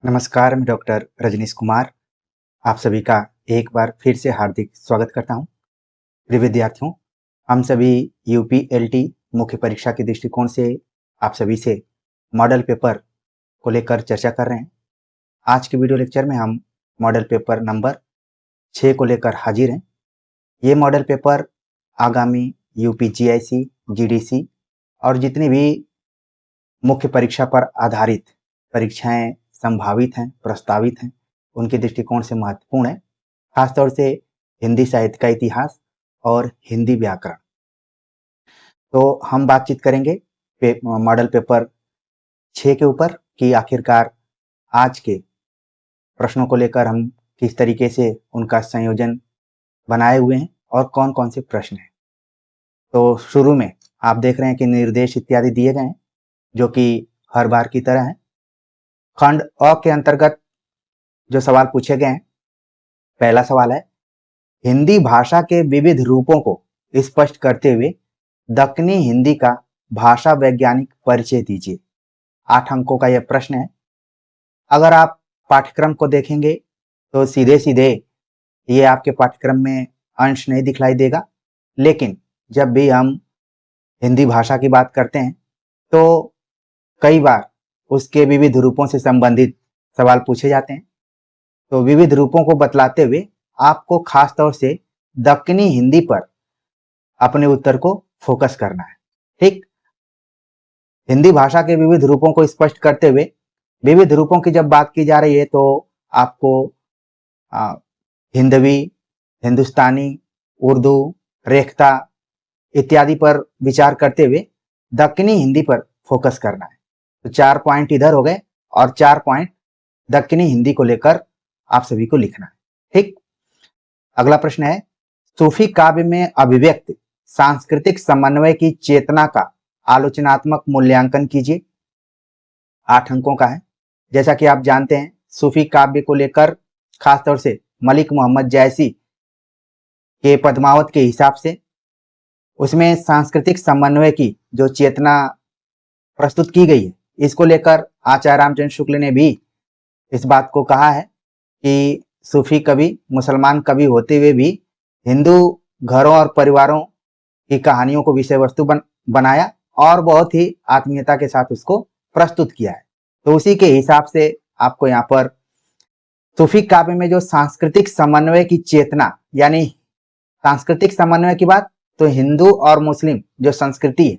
नमस्कार, मैं डॉक्टर रजनीश कुमार आप सभी का एक बार फिर से हार्दिक स्वागत करता हूं। प्रिय विद्यार्थियों, हम सभी यूपीएलटी मुख्य परीक्षा के दृष्टिकोण से आप सभी से मॉडल पेपर को लेकर चर्चा कर रहे हैं। आज के वीडियो लेक्चर में हम मॉडल पेपर नंबर 6 को लेकर हाजिर हैं। ये मॉडल पेपर आगामी यूपी जीआईसी, जीडीसी और जितनी भी मुख्य परीक्षा पर आधारित परीक्षाएं संभावित हैं, प्रस्तावित हैं, उनके दृष्टिकोण से महत्वपूर्ण है। खासतौर से हिंदी साहित्य का इतिहास और हिंदी व्याकरण। तो हम बातचीत करेंगे मॉडल पेपर 6 के ऊपर कि आखिरकार आज के प्रश्नों को लेकर हम किस तरीके से उनका संयोजन बनाए हुए हैं और कौन कौन से प्रश्न हैं। तो शुरू में आप देख रहे हैं कि निर्देश इत्यादि दिए गए हैं जो कि हर बार की तरह है। खंड अ के अंतर्गत जो सवाल पूछे गए हैं, पहला सवाल है, हिंदी भाषा के विविध रूपों को स्पष्ट करते हुए दक्कनी हिंदी का भाषा वैज्ञानिक परिचय दीजिए। 8 अंकों का यह प्रश्न है। अगर आप पाठ्यक्रम को देखेंगे तो सीधे सीधे ये आपके पाठ्यक्रम में अंश नहीं दिखलाई देगा, लेकिन जब भी हम हिंदी भाषा की बात करते हैं तो कई बार उसके विविध रूपों से संबंधित सवाल पूछे जाते हैं। तो विविध रूपों को बतलाते हुए आपको खास तौर से दक्कनी हिंदी पर अपने उत्तर को फोकस करना है। ठीक, हिंदी भाषा के विविध रूपों को स्पष्ट करते हुए, विविध रूपों की जब बात की जा रही है तो आपको हिंदवी, हिंदुस्तानी, उर्दू, रेख्ता इत्यादि पर विचार करते हुए दक्कनी हिंदी पर फोकस करना है। तो 4 पॉइंट इधर हो गए और 4 पॉइंट दक्कनी हिंदी को लेकर आप सभी को लिखना है। ठीक, अगला प्रश्न है, सूफी काव्य में अभिव्यक्त सांस्कृतिक समन्वय की चेतना का आलोचनात्मक मूल्यांकन कीजिए। 8 अंकों का है। जैसा कि आप जानते हैं, सूफी काव्य को लेकर खासतौर से मलिक मोहम्मद जैसी के पद्मावत के हिसाब से उसमें सांस्कृतिक समन्वय की जो चेतना प्रस्तुत की गई है, इसको लेकर आचार्य रामचंद्र शुक्ल ने भी इस बात को कहा है कि सूफी कवि मुसलमान कवि होते हुए भी हिंदू घरों और परिवारों की कहानियों को विषय वस्तु बनाया और बहुत ही आत्मीयता के साथ उसको प्रस्तुत किया है। तो उसी के हिसाब से आपको यहाँ पर सूफी काव्य में जो सांस्कृतिक समन्वय की चेतना, यानी सांस्कृतिक समन्वय की बात तो हिंदू और मुस्लिम जो संस्कृति है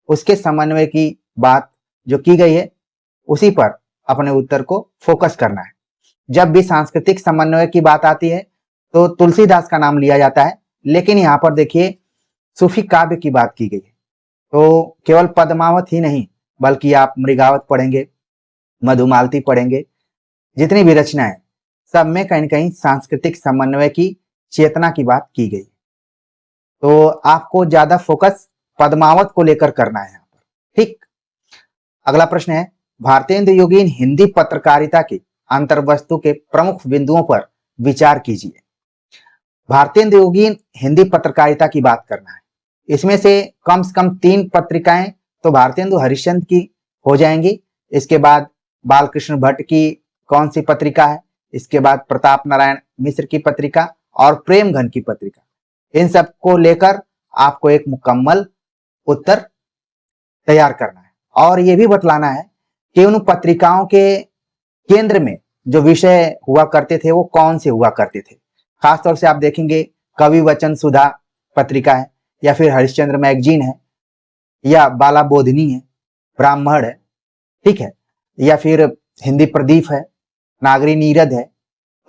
उसके समन्वय की बात जो की गई है, उसी पर अपने उत्तर को फोकस करना है। जब भी सांस्कृतिक समन्वय की बात आती है तो तुलसीदास का नाम लिया जाता है, लेकिन यहाँ पर देखिए सूफी काव्य की बात की गई है। तो केवल पद्मावत ही नहीं, बल्कि आप मृगावत पढ़ेंगे, मधुमालती पढ़ेंगे, जितनी भी रचनाएं सब में कहीं न कहीं सांस्कृतिक समन्वय की चेतना की बात की गई। तो आपको ज्यादा फोकस पद्मावत को लेकर करना है यहाँ पर। ठीक, अगला प्रश्न है, भारतेंदु योगीन हिंदी पत्रकारिता की अंतर्वस्तु के प्रमुख बिंदुओं पर विचार कीजिए। भारतेंदु योगीन हिंदी पत्रकारिता की बात करना है। इसमें से कम 3 पत्रिकाएं तो भारतेंदु हरिश्चंद्र की हो जाएंगी। इसके बाद बालकृष्ण भट्ट की कौन सी पत्रिका है, इसके बाद प्रताप नारायण मिश्र की पत्रिका और प्रेमघन की पत्रिका। इन सब को लेकर आपको एक मुकम्मल उत्तर तैयार करना है और ये भी बतलाना है कि उन पत्रिकाओं के केंद्र में जो विषय हुआ करते थे वो कौन से हुआ करते थे। खासतौर से आप देखेंगे कवि वचन सुधा पत्रिका है, या फिर हरिश्चंद्र मैगजीन है, या बाला बोधिनी है, ब्राह्मण है, ठीक है, या फिर हिंदी प्रदीप है, नागरी नीरद है।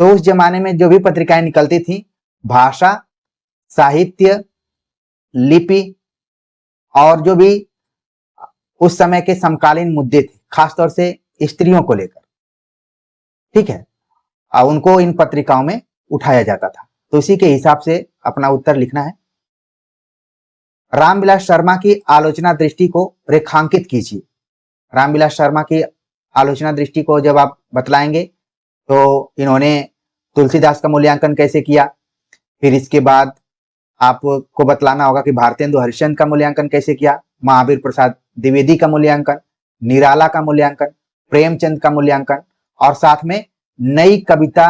तो उस जमाने में जो भी पत्रिकाएं निकलती थी, भाषा, साहित्य, लिपि और जो भी उस समय के समकालीन मुद्दे थे, खासतौर से स्त्रियों को लेकर, ठीक है, उनको इन पत्रिकाओं में उठाया जाता था। तो इसी के हिसाब से अपना उत्तर लिखना है। रामविलास शर्मा की आलोचना दृष्टि को रेखांकित कीजिए। रामविलास शर्मा की आलोचना दृष्टि को जब आप बतलाएंगे तो इन्होंने तुलसीदास का मूल्यांकन कैसे किया, फिर इसके बाद आपको बतलाना होगा कि भारतेंदु हरिश्चंद्र का मूल्यांकन कैसे किया, महावीर प्रसाद द्विवेदी का मूल्यांकन, निराला का मूल्यांकन, प्रेमचंद का मूल्यांकन और साथ में नई कविता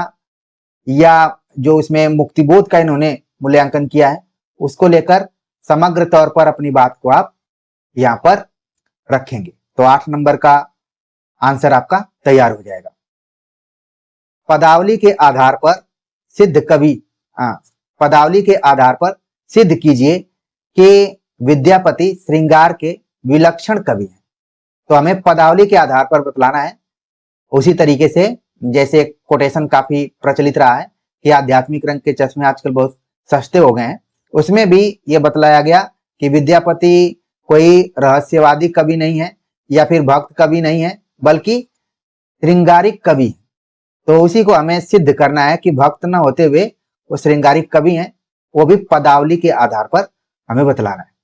या जो इसमें मुक्तिबोध का इन्होंने मूल्यांकन किया है उसको लेकर समग्र तौर पर अपनी बात को आप यहाँ पर रखेंगे। तो 8 नंबर का आंसर आपका तैयार हो जाएगा। पदावली के आधार पर सिद्ध कवि, पदावली के आधार पर सिद्ध कीजिए कि विद्यापति श्रृंगार के विलक्षण कवि हैं। तो हमें पदावली के आधार पर बतलाना है। उसी तरीके से जैसे कोटेशन काफी प्रचलित रहा है कि आध्यात्मिक रंग के चश्मे आजकल बहुत सस्ते हो गए हैं, उसमें भी ये बतलाया गया कि विद्यापति कोई रहस्यवादी कवि नहीं है या फिर भक्त कवि नहीं है, बल्कि श्रृंगारिक कवि। तो उसी को हमें सिद्ध करना है कि भक्त न होते हुए वो श्रृंगारिक कवि हैं, वो भी पदावली के आधार पर हमें बतलाना है।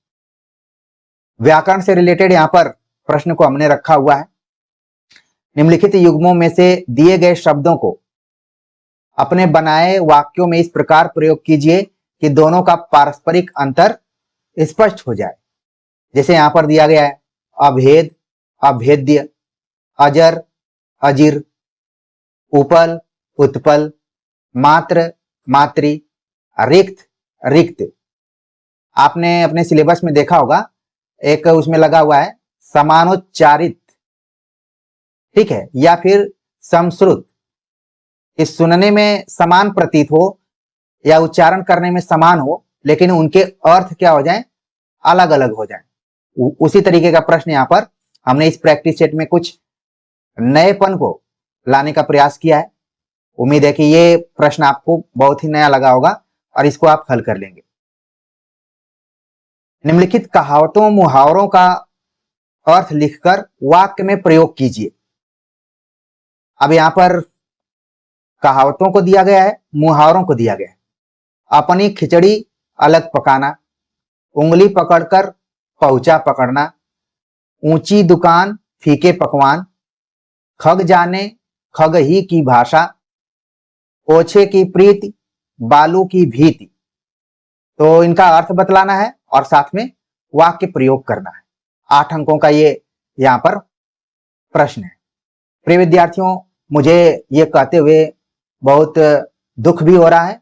व्याकरण से रिलेटेड यहाँ पर प्रश्न को हमने रखा हुआ है। निम्नलिखित युग्मों में से दिए गए शब्दों को अपने बनाए वाक्यों में इस प्रकार प्रयोग कीजिए कि दोनों का पारस्परिक अंतर स्पष्ट हो जाए। जैसे यहाँ पर दिया गया है अभेद, अभेद्य, अजर, अजिर, उपल, उत्पल, मात्र, मातृ, रिक्त, रिक्त। आपने अपने सिलेबस में देखा होगा एक उसमें लगा हुआ है समानोच्चारित, ठीक है, या फिर समश्रुत। इस सुनने में समान प्रतीत हो या उच्चारण करने में समान हो, लेकिन उनके अर्थ क्या हो जाए, अलग अलग हो जाए। उसी तरीके का प्रश्न यहाँ पर हमने इस प्रैक्टिस सेट में कुछ नएपन को लाने का प्रयास किया है। उम्मीद है कि ये प्रश्न आपको बहुत ही नया लगा होगा और इसको आप हल कर लेंगे। निम्नलिखित कहावतों मुहावरों का अर्थ लिखकर वाक्य में प्रयोग कीजिए। अब यहां पर कहावतों को दिया गया है, मुहावरों को दिया गया है। अपनी खिचड़ी अलग पकाना, उंगली पकड़कर पहुंचा पकड़ना, ऊंची दुकान फीके पकवान, खग जाने खग ही की भाषा, ओछे की प्रीति बालू की भीति। तो इनका अर्थ बतलाना है और साथ में वाक्य प्रयोग करना है। 8 अंकों का ये यहाँ पर प्रश्न है। प्रिय विद्यार्थियों, मुझे ये कहते हुए बहुत दुख भी हो रहा है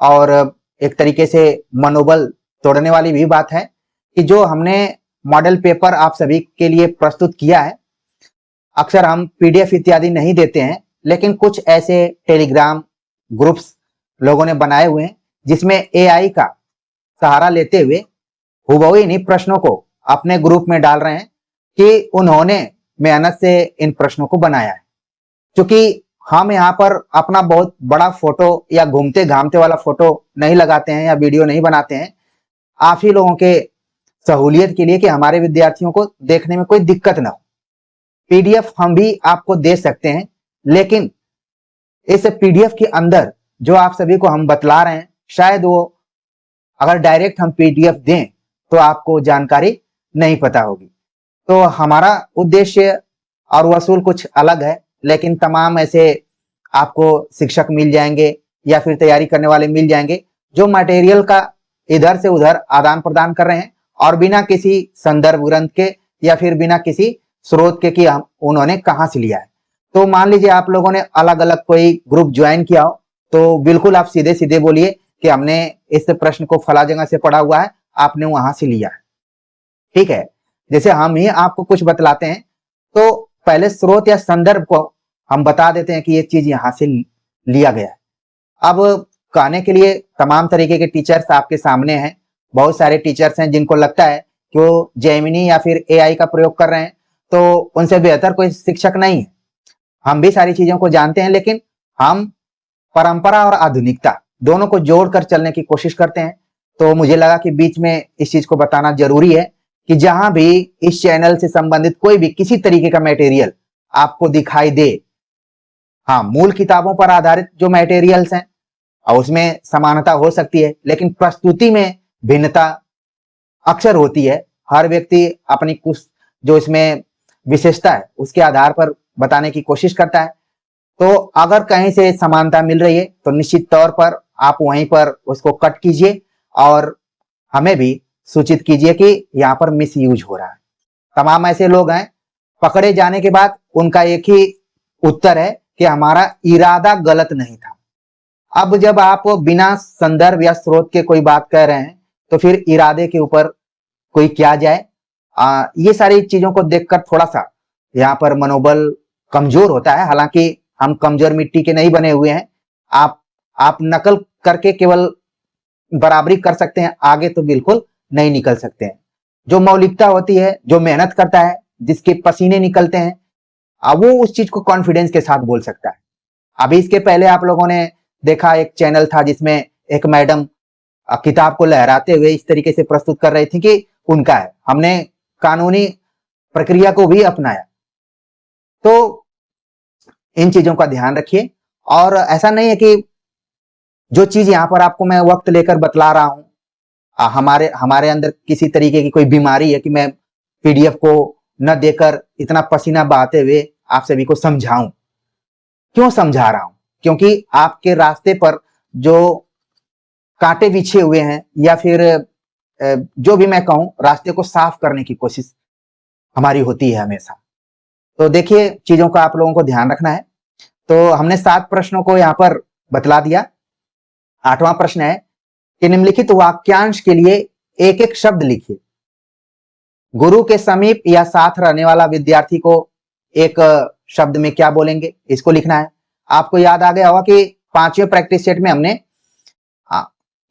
और एक तरीके से मनोबल तोड़ने वाली भी बात है कि जो हमने मॉडल पेपर आप सभी के लिए प्रस्तुत किया है, अक्सर हम पीडीएफ इत्यादि नहीं देते हैं, लेकिन कुछ ऐसे टेलीग्राम ग्रुप्स लोगों ने बनाए हुए हैं जिसमें एआई का सहारा लेते हुए हुबहू इन्हीं प्रश्नों को अपने ग्रुप में डाल रहे हैं कि उन्होंने मेहनत से इन प्रश्नों को बनाया है। क्योंकि हम यहाँ पर अपना बहुत बड़ा फोटो या घूमते घामते वाला फोटो नहीं लगाते हैं या वीडियो नहीं बनाते हैं, आप ही लोगों के सहूलियत के लिए कि हमारे विद्यार्थियों को देखने में कोई दिक्कत ना हो। पीडीएफ हम भी आपको दे सकते हैं, लेकिन इस पीडीएफ के अंदर जो आप सभी को हम बतला रहे हैं, शायद वो अगर डायरेक्ट हम पीडीएफ दें तो आपको जानकारी नहीं पता होगी। तो हमारा उद्देश्य और वसूल कुछ अलग है, लेकिन तमाम ऐसे आपको शिक्षक मिल जाएंगे या फिर तैयारी करने वाले मिल जाएंगे जो मटेरियल का इधर से उधर आदान प्रदान कर रहे हैं और बिना किसी संदर्भ ग्रंथ के या फिर बिना किसी स्रोत के कि हम उन्होंने कहाँ से लिया है। तो मान लीजिए आप लोगों ने अलग अलग कोई ग्रुप ज्वाइन किया हो, तो बिल्कुल आप सीधे सीधे बोलिए कि हमने इस प्रश्न को फला जगह से पढ़ा हुआ है, आपने वहां से लिया है, ठीक है। जैसे हम ही आपको कुछ बतलाते हैं तो पहले स्रोत या संदर्भ को हम बता देते हैं कि ये चीज यहां से लिया गया है। अब कहने के लिए तमाम तरीके के टीचर्स आपके सामने हैं। बहुत सारे टीचर्स हैं जिनको लगता है कि वो जेमिनी या फिर एआई का प्रयोग कर रहे हैं, तो उनसे बेहतर कोई शिक्षक नहीं है। हम भी सारी चीजों को जानते हैं, लेकिन हम परंपरा और आधुनिकता दोनों को जोड़कर चलने की कोशिश करते हैं। तो मुझे लगा कि बीच में इस चीज को बताना जरूरी है कि जहां भी इस चैनल से संबंधित कोई भी किसी तरीके का मटेरियल आपको दिखाई दे, हाँ, मूल किताबों पर आधारित जो मटेरियल्स हैं और उसमें समानता हो सकती है, लेकिन प्रस्तुति में भिन्नता अक्सर होती है। हर व्यक्ति अपनी कुछ जो इसमें विशेषता है उसके आधार पर बताने की कोशिश करता है। तो अगर कहीं से समानता मिल रही है तो निश्चित तौर पर आप वहीं पर उसको कट कीजिए और हमें भी सूचित कीजिए कि यहाँ पर मिस यूज हो रहा है। तमाम ऐसे लोग हैं, पकड़े जाने के बाद उनका एक ही उत्तर है कि हमारा इरादा गलत नहीं था। अब जब आप बिना संदर्भ या स्रोत के कोई बात कह रहे हैं तो फिर इरादे के ऊपर कोई क्या जाए। ये सारी चीजों को देखकर थोड़ा सा यहाँ पर मनोबल कमजोर होता है। हालांकि हम कमजोर मिट्टी के नहीं बने हुए हैं। आप नकल करके केवल बराबरी कर सकते हैं, आगे तो बिल्कुल नहीं निकल सकते हैं। जो मौलिकता होती है, जो मेहनत करता है, जिसके पसीने निकलते हैं, अब वो उस चीज को कॉन्फिडेंस के साथ बोल सकता है। अभी इसके पहले आप लोगों ने देखा एक चैनल था जिसमें एक मैडम किताब को लहराते हुए इस तरीके से प्रस्तुत कर रही थी कि उनका है। हमने कानूनी प्रक्रिया को भी अपनाया। तो इन चीजों का ध्यान रखिए। और ऐसा नहीं है कि जो चीज यहाँ पर आपको मैं वक्त लेकर बतला रहा हूं, हमारे अंदर किसी तरीके की कोई बीमारी है कि मैं पीडीएफ को न देकर इतना पसीना बहाते हुए आप सभी को समझाऊं। क्यों समझा रहा हूं? क्योंकि आपके रास्ते पर जो कांटे बिछे हुए हैं या फिर जो भी मैं कहूं, रास्ते को साफ करने की कोशिश हमारी होती है हमेशा। तो देखिए, चीजों का आप लोगों को ध्यान रखना है। तो हमने 7 प्रश्नों को यहाँ पर बतला दिया। 8वां प्रश्न है कि निम्नलिखित वाक्यांश के लिए एक एक शब्द लिखिए। गुरु के समीप या साथ रहने वाला विद्यार्थी को एक शब्द में क्या बोलेंगे, इसको लिखना है। आपको याद आ गया होगा कि 5वें प्रैक्टिस सेट में हमने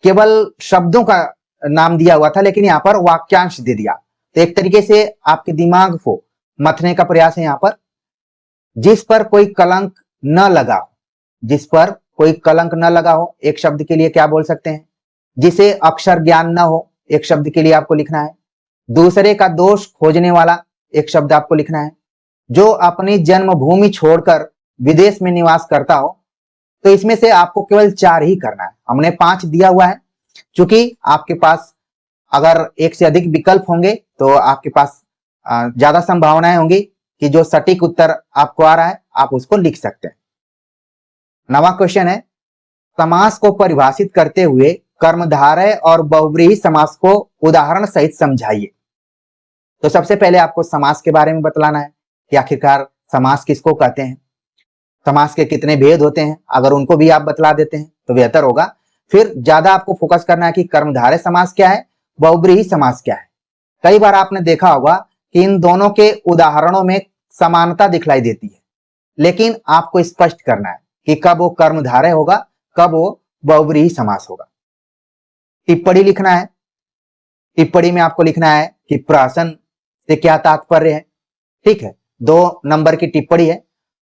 केवल शब्दों का नाम दिया हुआ था, लेकिन यहाँ पर वाक्यांश दे दिया। तो एक तरीके से आपके दिमाग को मथने का प्रयास है यहाँ पर। जिस पर कोई कलंक न लगा हो, जिस पर कोई कलंक न लगा हो, एक शब्द के लिए क्या बोल सकते हैं। जिसे अक्षर ज्ञान न हो, एक शब्द के लिए आपको लिखना है। दूसरे का दोष खोजने वाला, एक शब्द आपको लिखना है। जो अपनी जन्मभूमि छोड़कर विदेश में निवास करता हो, तो इसमें से आपको केवल 4 ही करना है। हमने 5 दिया हुआ है। क्योंकि आपके पास अगर एक से अधिक विकल्प होंगे तो आपके पास ज्यादा संभावनाएं होंगी कि जो सटीक उत्तर आपको आ रहा है आप उसको लिख सकते हैं। 9वां क्वेश्चन है, समास को परिभाषित करते हुए कर्मधारय और बहुव्रीहि समास को उदाहरण सहित समझाइए। तो सबसे पहले आपको समास के बारे में बतलाना है कि आखिरकार समास किसको कहते हैं, समास के कितने भेद होते हैं। अगर उनको भी आप बतला देते हैं तो बेहतर होगा। फिर ज्यादा आपको फोकस करना है कि कर्मधारय समास क्या है, बहुव्रीहि समास क्या है। कई बार आपने देखा होगा कि इन दोनों के उदाहरणों में समानता दिखलाई देती है, लेकिन आपको स्पष्ट करना है कि कब वो कर्मधारय होगा, कब वो बहुव्रीहि समास होगा। टिप्पणी लिखना है। टिप्पणी में आपको लिखना है कि प्रहसन से क्या तात्पर्य है। ठीक है, 2 नंबर की टिप्पणी है,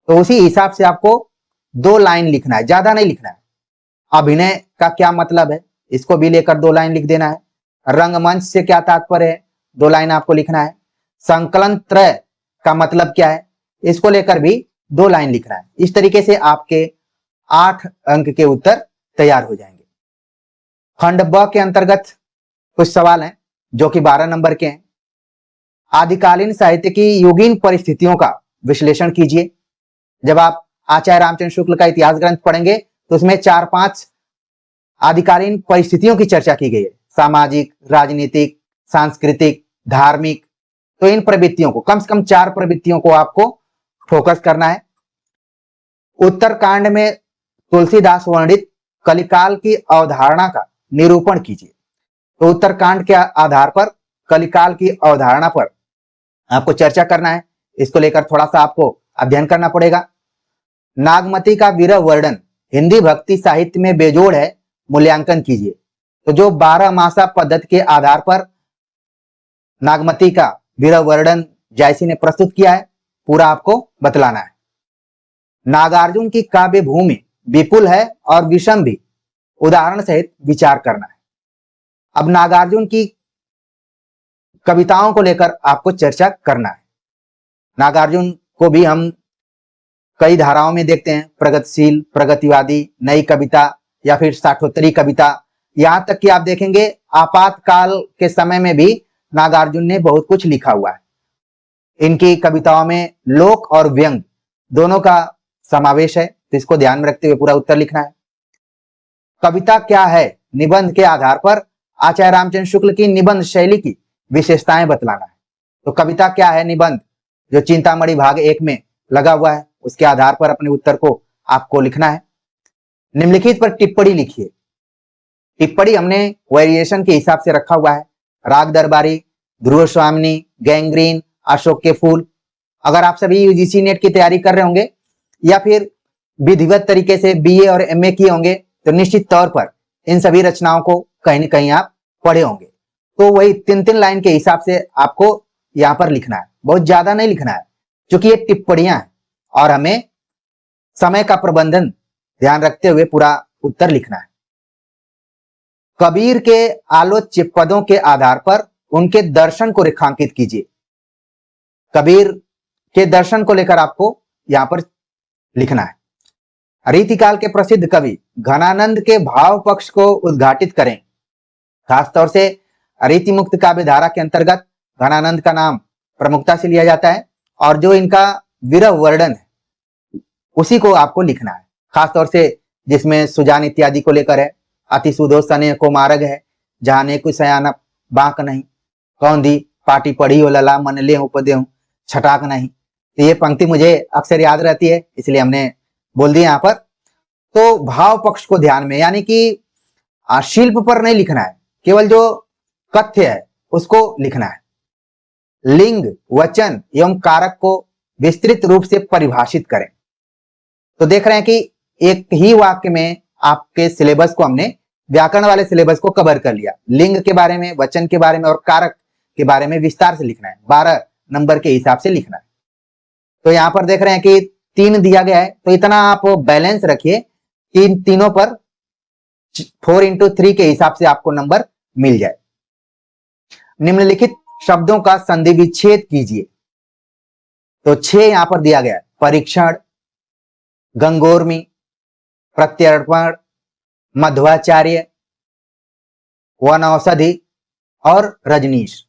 तो उसी हिसाब से आपको 2 लाइन लिखना है, ज्यादा नहीं लिखना है। अभिनय का क्या मतलब है, इसको भी लेकर 2 लाइन लिख देना है। रंगमंच से क्या तात्पर्य है, 2 लाइन आपको लिखना है। संकलन त्रय का मतलब क्या है, इसको लेकर भी 2 लाइन लिखना है। इस तरीके से आपके 8 अंक के उत्तर तैयार हो जाएंगे। खंड ब के अंतर्गत कुछ सवाल हैं जो कि 12 नंबर के हैं। आदिकालीन साहित्य की युगीन परिस्थितियों का विश्लेषण कीजिए। जब आप आचार्य रामचंद्र शुक्ल का इतिहास ग्रंथ पढ़ेंगे तो उसमें 4-5 आदिकालीन परिस्थितियों की चर्चा की गई है। सामाजिक, राजनीतिक, सांस्कृतिक, धार्मिक। तो इन प्रवृत्तियों को, कम से कम 4 प्रवृत्तियों को आपको फोकस करना है। उत्तरकांड में तुलसीदास वर्णित कलिकाल की अवधारणा का निरूपण कीजिए। तो उत्तरकांड के आधार पर कलिकाल की अवधारणा पर आपको चर्चा करना है। इसको लेकर थोड़ा सा आपको अध्ययन करना पड़ेगा। नागमती का विरह वर्णन हिंदी भक्ति साहित्य में बेजोड़ है, मूल्यांकन कीजिए। तो जो 12 मासा पद्धति के आधार पर नागमती का विरह वर्णन जायसी ने प्रस्तुत किया है, पूरा आपको बतलाना है। नागार्जुन की काव्य भूमि विपुल है और विषम भी, उदाहरण सहित विचार करना है। अब नागार्जुन की कविताओं को लेकर आपको चर्चा करना है। नागार्जुन को भी हम कई धाराओं में देखते हैं, प्रगतिशील, प्रगतिवादी, नई कविता या फिर साठोत्तरी कविता। यहां तक कि आप देखेंगे आपातकाल के समय में भी नागार्जुन ने बहुत कुछ लिखा हुआ है। इनकी कविताओं में लोक और व्यंग दोनों का समावेश है, तो इसको ध्यान में रखते हुए पूरा उत्तर लिखना है। कविता क्या है, निबंध के आधार पर आचार्य रामचंद्र शुक्ल की निबंध शैली की विशेषताएं बतलाना है। तो कविता क्या है, निबंध जो चिंतामणि भाग 1 में लगा हुआ है, उसके आधार पर अपने उत्तर को आपको लिखना है। निम्नलिखित पर टिप्पणी लिखिए। टिप्पणी हमने वेरिएशन के हिसाब से रखा हुआ है। राग दरबारी, ध्रुव स्वामिनी, गैंग्रीन, अशोक के फूल। अगर आप सभी यूजीसी नेट की तैयारी कर रहे होंगे या फिर विधिवत तरीके से बीए और एमए किए होंगे तो निश्चित तौर पर इन सभी रचनाओं को कहीं न कहीं आप पढ़े होंगे। तो वही 3-3 लाइन के हिसाब से आपको यहाँ पर लिखना है, बहुत ज्यादा नहीं लिखना है क्योंकि ये टिप्पणियां हैं और हमें समय का प्रबंधन ध्यान रखते हुए पूरा उत्तर लिखना है। कबीर के आलोच्य पदों के आधार पर उनके दर्शन को रेखांकित कीजिए। कबीर के दर्शन को लेकर आपको यहां पर लिखना है। रीतिकाल के प्रसिद्ध कवि घनानंद के भाव पक्ष को उद्घाटित करें। खासतौर से रीति मुक्त काव्य धारा के अंतर्गत घनानंद का नाम प्रमुखता से लिया जाता है और जो इनका विरह वर्णन है उसी को आपको लिखना है। खासतौर से जिसमें सुजान इत्यादि को लेकर है। अति सुदो सने को मार्ग है, जाने को सयाना बांक नहीं, कौन दी पाटी पढ़ी हो लला मन ले उपदे हूं छटाक नहीं। तो ये पंक्ति मुझे अक्सर याद रहती है इसलिए हमने बोल दिया यहाँ पर। तो भाव पक्ष को ध्यान में, यानी कि शिल्प पर नहीं लिखना है, केवल जो कथ्य है उसको लिखना है। लिंग, वचन एवं कारक को विस्तृत रूप से परिभाषित करें। तो देख रहे हैं कि एक ही वाक्य में आपके सिलेबस को हमने व्याकरण वाले सिलेबस को कवर कर लिया। लिंग के बारे में, वचन के बारे में और कारक के बारे में विस्तार से लिखना है। 12 नंबर के हिसाब से लिखना है। तो यहां पर देख रहे हैं कि 3 दिया गया है, तो इतना आप बैलेंस रखिए कि तीनों पर 4x3 के हिसाब से आपको नंबर मिल जाए। निम्नलिखित शब्दों का संधि विच्छेद कीजिए। तो 6 यहां पर दिया गया है। परीक्षण, गंगोर्मी, प्रत्यर्पण, मध्वाचार्य, वनौषधि और रजनीश।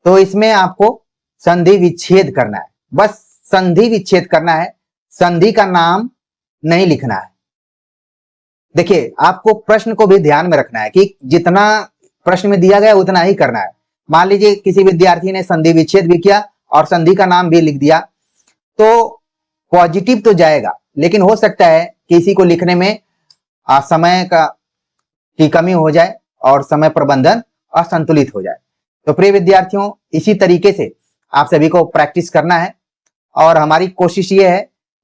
तो इसमें आपको संधि विच्छेद करना है, बस संधि विच्छेद करना है, संधि का नाम नहीं लिखना है। देखिए आपको प्रश्न को भी ध्यान में रखना है कि जितना प्रश्न में दिया गया उतना ही करना है। मान लीजिए किसी विद्यार्थी ने संधि विच्छेद भी किया और संधि का नाम भी लिख दिया तो पॉजिटिव तो जाएगा, लेकिन हो सकता है किसी को लिखने में समय की कमी हो जाए और समय प्रबंधन असंतुलित हो जाए। तो प्रिय विद्यार्थियों, इसी तरीके से आप सभी को प्रैक्टिस करना है और हमारी कोशिश ये है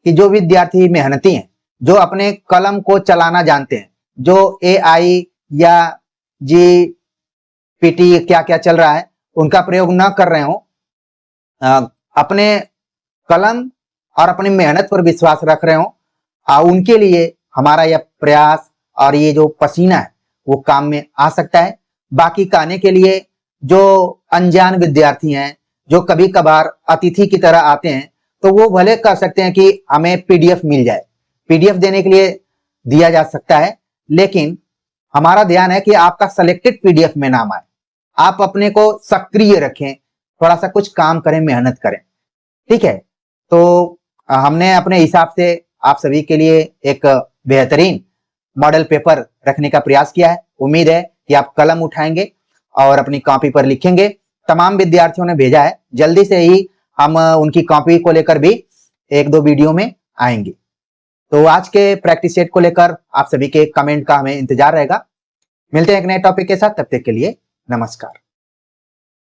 कि जो विद्यार्थी मेहनती हैं, जो अपने कलम को चलाना जानते हैं, जो AI या GPT क्या क्या चल रहा है उनका प्रयोग न कर रहे हो, अपने कलम और अपनी मेहनत पर विश्वास रख रहे हो, उनके लिए हमारा यह प्रयास और ये जो पसीना है वो काम में आ सकता है। बाकी कहने के लिए जो अनजान विद्यार्थी हैं, जो कभी कभार अतिथि की तरह आते हैं, तो वो भले कह सकते हैं कि हमें PDF मिल जाए। PDF देने के लिए दिया जा सकता है, लेकिन हमारा ध्यान है कि आपका सिलेक्टेड PDF में नाम आए। आप अपने को सक्रिय रखें, थोड़ा सा कुछ काम करें, मेहनत करें, ठीक है। तो हमने अपने हिसाब से आप सभी के लिए एक बेहतरीन मॉडल पेपर रखने का प्रयास किया है। उम्मीद है कि आप कलम उठाएंगे और अपनी कॉपी पर लिखेंगे। तमाम विद्यार्थियों ने भेजा है, जल्दी से ही हम उनकी कॉपी को लेकर भी 1-2 वीडियो में आएंगे। तो आज के प्रैक्टिस सेट को लेकर आप सभी के कमेंट का हमें इंतजार रहेगा। मिलते हैं एक नए टॉपिक के साथ, तब तक के लिए नमस्कार।